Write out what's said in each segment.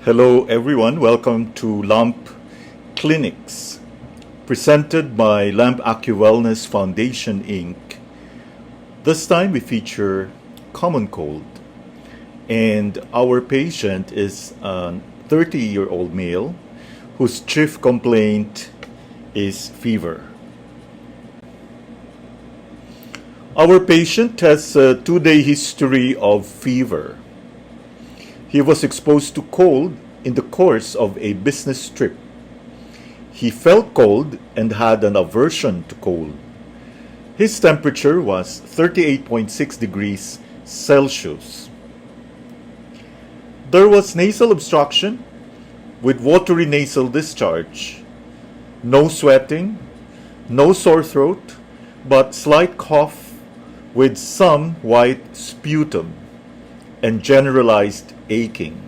Hello everyone, welcome to LAMP Clinics, presented by LAMP AccuWellness Foundation Inc. This time we feature common cold, and our patient is a 30-year-old male whose chief complaint is fever. Our patient has a 2-day history of fever. He was exposed to cold in the course of a business trip. He felt cold and had an aversion to cold. His temperature was 38.6 degrees Celsius. There was nasal obstruction with watery nasal discharge, no sweating, no sore throat, but slight cough with some white sputum and generalized aching.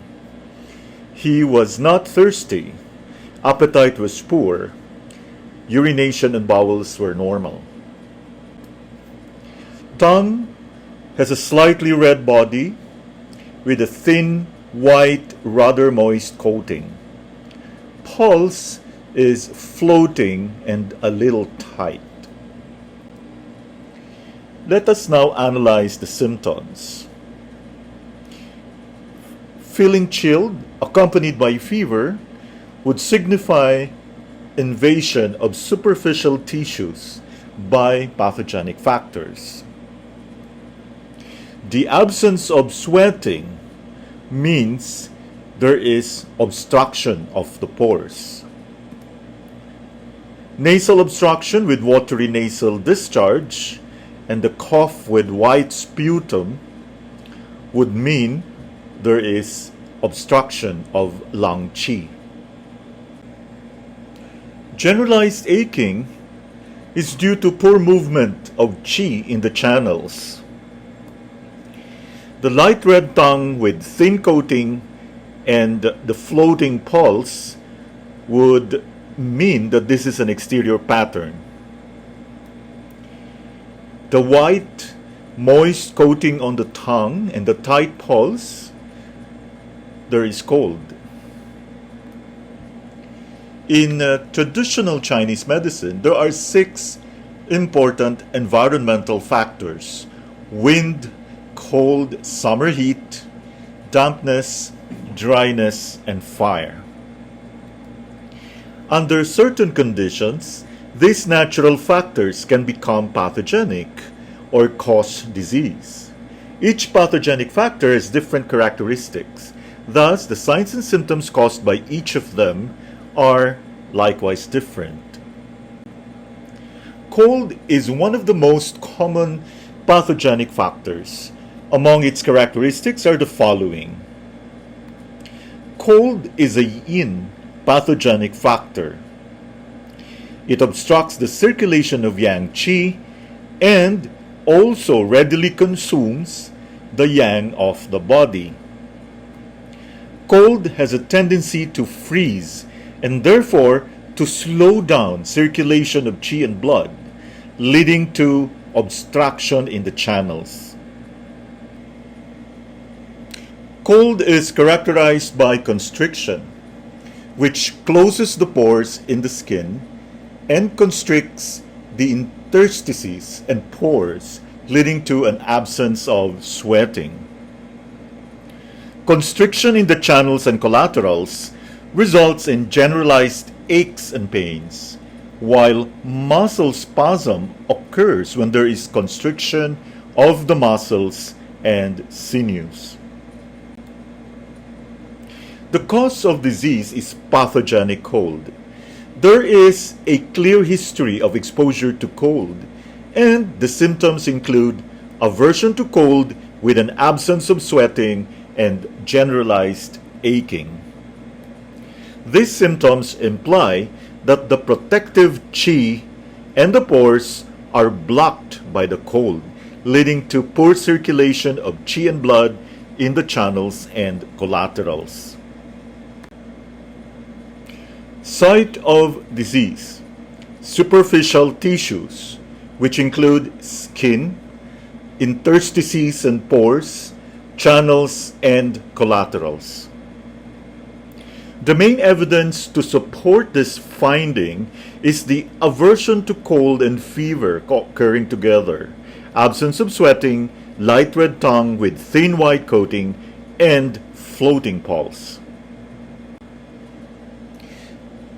He was not thirsty. Appetite was poor. Urination and bowels were normal. Tongue has a slightly red body with a thin, white, rather moist coating. Pulse is floating and a little tight. Let us now analyze the symptoms. Feeling chilled, accompanied by fever, would signify invasion of superficial tissues by pathogenic factors. The absence of sweating means there is obstruction of the pores. Nasal obstruction with watery nasal discharge and the cough with white sputum would mean there is obstruction of lung qi. Generalized aching is due to poor movement of qi in the channels. The light red tongue with thin coating and the floating pulse would mean that this is an exterior pattern. The white, moist coating on the tongue and the tight pulse, there is cold. In traditional Chinese medicine, there are 6 important environmental factors: wind, cold, summer heat, dampness, dryness, and fire. Under certain conditions, these natural factors can become pathogenic or cause disease. Each pathogenic factor has different characteristics. Thus, the signs and symptoms caused by each of them are likewise different. Cold is one of the most common pathogenic factors. Among its characteristics are the following. Cold is a yin pathogenic factor. It obstructs the circulation of yang qi and also readily consumes the yang of the body. Cold has a tendency to freeze and therefore to slow down circulation of qi and blood, leading to obstruction in the channels. Cold is characterized by constriction, which closes the pores in the skin and constricts the interstices and pores, leading to an absence of sweating. Constriction in the channels and collaterals results in generalized aches and pains, while muscle spasm occurs when there is constriction of the muscles and sinews. The cause of disease is pathogenic cold. There is a clear history of exposure to cold, and the symptoms include aversion to cold with an absence of sweating and generalized aching. These symptoms imply that the protective qi and the pores are blocked by the cold, leading to poor circulation of qi and blood in the channels and collaterals. Site of disease: superficial tissues, which include skin, interstices and pores, channels, and collaterals. The main evidence to support this finding is the aversion to cold and fever occurring together, absence of sweating, light red tongue with thin white coating, and floating pulse.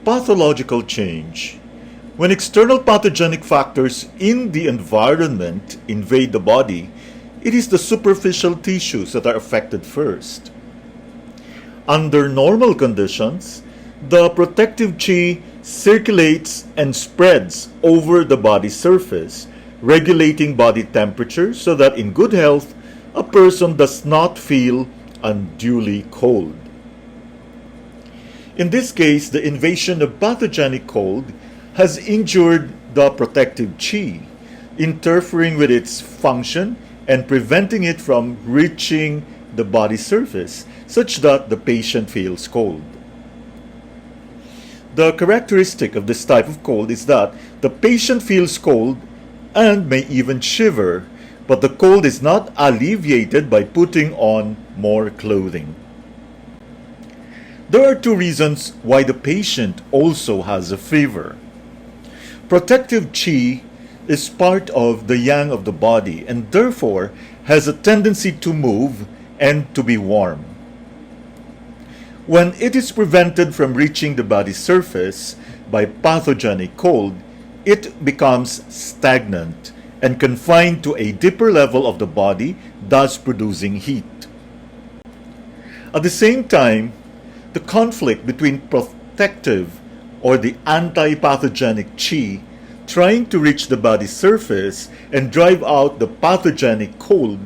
Pathological change. When external pathogenic factors in the environment invade the body, it is the superficial tissues that are affected first. Under normal conditions, the protective chi circulates and spreads over the body surface, regulating body temperature so that in good health, a person does not feel unduly cold. In this case, the invasion of pathogenic cold has injured the protective chi, interfering with its function and preventing it from reaching the body surface, such that the patient feels cold. The characteristic of this type of cold is that the patient feels cold and may even shiver, but the cold is not alleviated by putting on more clothing. There are two reasons why the patient also has a fever. Protective chi is part of the yang of the body and therefore has a tendency to move and to be warm. When it is prevented from reaching the body surface by pathogenic cold, it becomes stagnant and confined to a deeper level of the body, thus producing heat. At the same time, the conflict between protective or the anti-pathogenic chi trying to reach the body surface and drive out the pathogenic cold,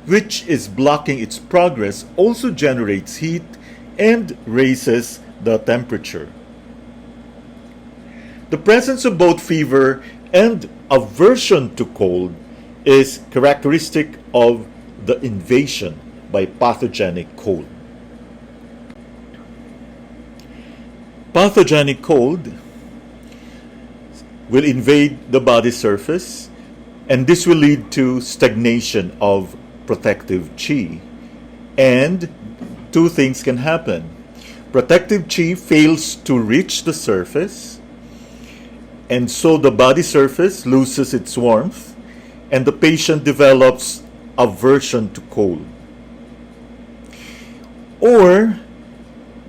which is blocking its progress, also generates heat and raises the temperature. The presence of both fever and aversion to cold is characteristic of the invasion by pathogenic cold. Pathogenic cold will invade the body surface, and this will lead to stagnation of protective chi. And two things can happen. Protective chi fails to reach the surface, and so the body surface loses its warmth, and the patient develops aversion to cold. Or,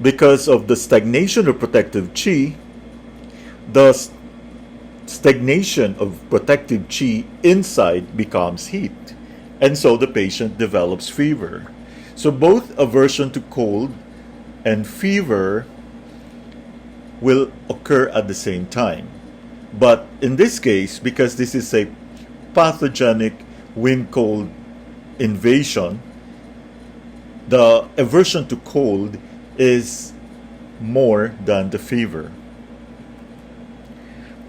because of the stagnation of protective chi, the stagnation of protective chi inside becomes heat, and so the patient develops fever. So both aversion to cold and fever will occur at the same time. But in this case, because this is a pathogenic wind-cold invasion, the aversion to cold is more than the fever.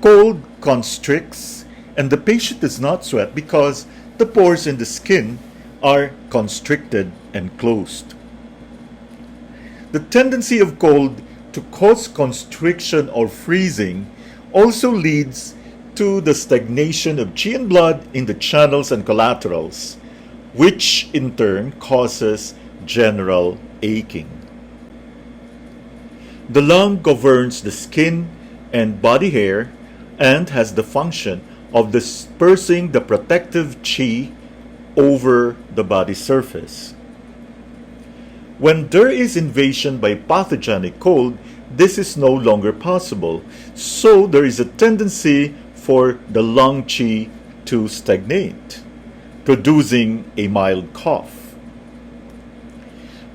Cold constricts, and the patient does not sweat because the pores in the skin are constricted and closed. The tendency of cold to cause constriction or freezing also leads to the stagnation of chi and blood in the channels and collaterals, which in turn causes general aching. The lung governs the skin and body hair and has the function of dispersing the protective chi over the body surface. When there is invasion by pathogenic cold, this is no longer possible, so there is a tendency for the lung chi to stagnate, producing a mild cough.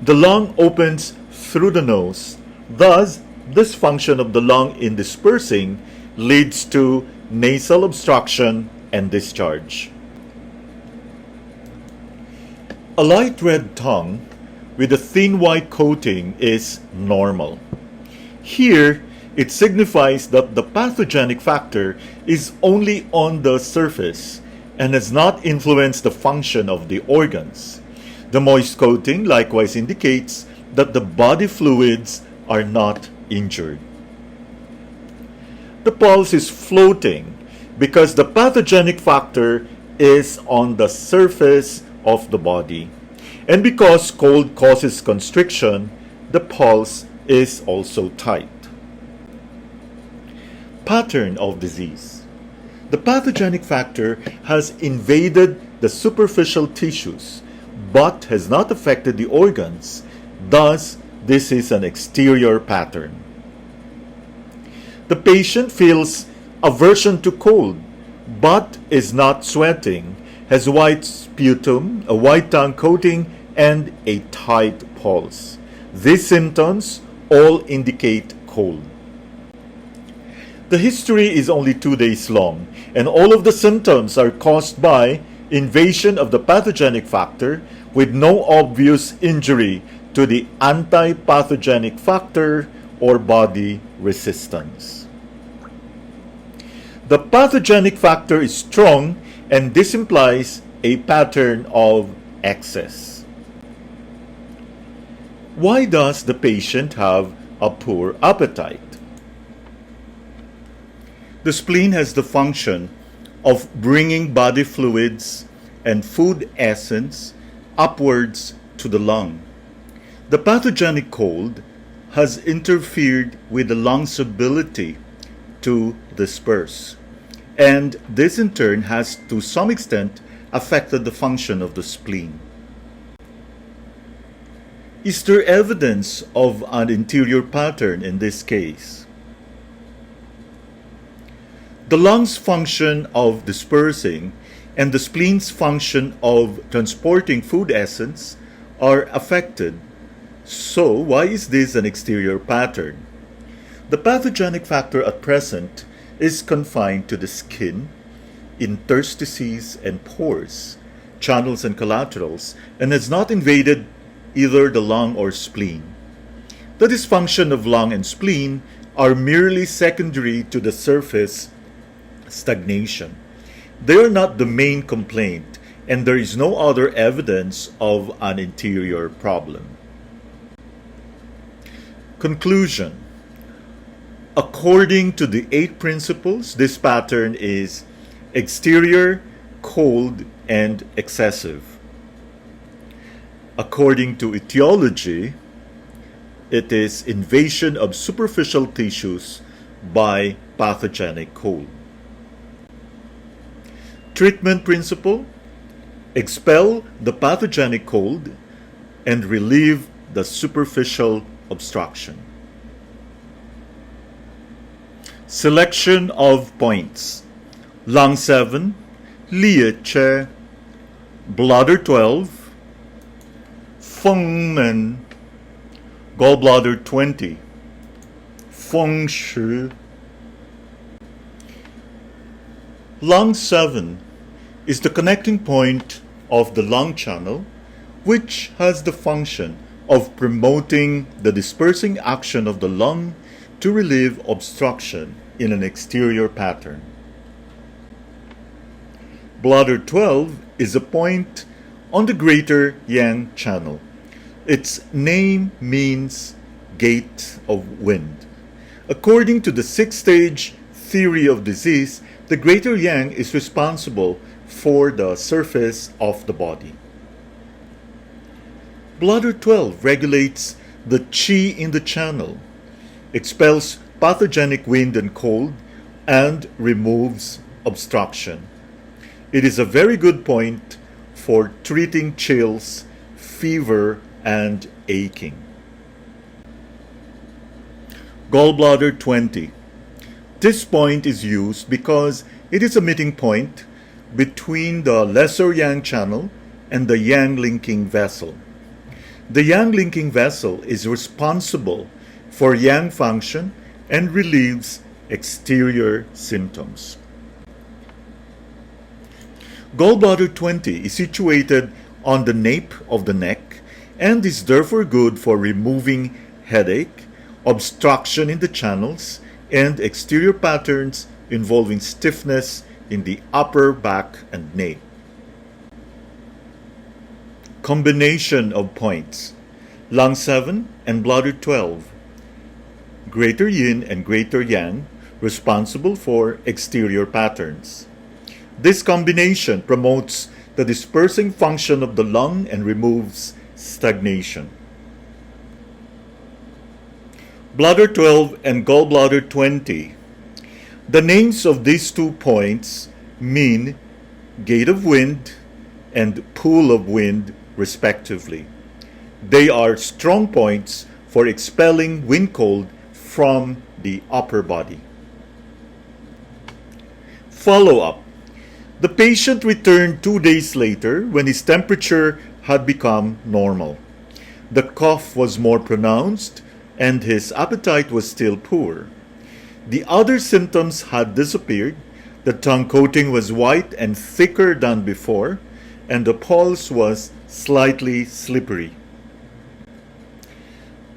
The lung opens through the nose, thus this function of the lung in dispersing leads to nasal obstruction and discharge. A light red tongue with a thin white coating is normal. Here, it signifies that the pathogenic factor is only on the surface and has not influenced the function of the organs. The moist coating likewise indicates that the body fluids are not injured. The pulse is floating because the pathogenic factor is on the surface of the body. And because cold causes constriction, the pulse is also tight. Pattern of disease. The pathogenic factor has invaded the superficial tissues but has not affected the organs. Thus, this is an exterior pattern. The patient feels aversion to cold but is not sweating, has white sputum, a white tongue coating, and a tight pulse. These symptoms all indicate cold. The history is only 2 days long, and all of the symptoms are caused by invasion of the pathogenic factor with no obvious injury to the anti-pathogenic factor or body resistance. The pathogenic factor is strong, and this implies a pattern of excess. Why does the patient have a poor appetite? The spleen has the function of bringing body fluids and food essence upwards to the lung. The pathogenic cold has interfered with the lung's ability to disperse, and this in turn has to some extent affected the function of the spleen. Is there evidence of an interior pattern in this case? The lung's function of dispersing and the spleen's function of transporting food essence are affected. So, why is this an exterior pattern? The pathogenic factor at present is confined to the skin, interstices and pores, channels and collaterals, and has not invaded either the lung or spleen. The dysfunction of lung and spleen are merely secondary to the surface stagnation. They are not the main complaint, and there is no other evidence of an interior problem. Conclusion. According to the 8 principles, this pattern is exterior, cold, and excessive. According to etiology, it is invasion of superficial tissues by pathogenic cold. Treatment principle: expel the pathogenic cold and relieve the superficial obstruction. Selection of points: lung 7, liye bladder 12, feng gallbladder 20, feng shi. Lung 7 is the connecting point of the lung channel, which has the function of promoting the dispersing action of the lung to relieve obstruction in an exterior pattern. Bladder 12 is a point on the greater yang channel. Its name means gate of wind. According to the 6-stage theory of disease, the greater yang is responsible for the surface of the body. Bladder 12 regulates the qi in the channel, expels pathogenic wind and cold, and removes obstruction. It is a very good point for treating chills, fever, and aching. Gallbladder 20. This point is used because it is a meeting point between the lesser yang channel and the yang linking vessel. The yang linking vessel is responsible for yang function and relieves exterior symptoms. Gallbladder 20 is situated on the nape of the neck and is therefore good for removing headache, obstruction in the channels, and exterior patterns involving stiffness in the upper back and nape. Combination of points: lung 7 and bladder 12. Greater yin and greater yang responsible for exterior patterns. This combination promotes the dispersing function of the lung and removes stagnation. Bladder 12 and gallbladder 20. The names of these 2 points mean gate of wind and pool of wind, respectively. They are strong points for expelling wind cold from the upper body. Follow-up. The patient returned 2 days later when his temperature had become normal. The cough was more pronounced and his appetite was still poor. The other symptoms had disappeared. The tongue coating was white and thicker than before, and the pulse was slightly slippery.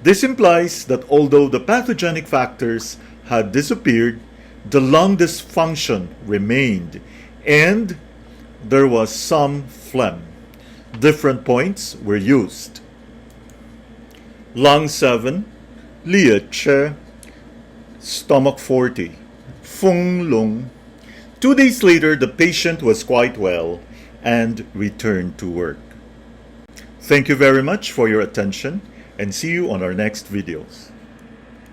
This implies that although the pathogenic factors had disappeared, the lung dysfunction remained, and there was some phlegm. Different points were used. Lung 7, Liache, stomach 40, Fung Lung. 2 days later, the patient was quite well and returned to work. Thank you very much for your attention, and see you on our next videos.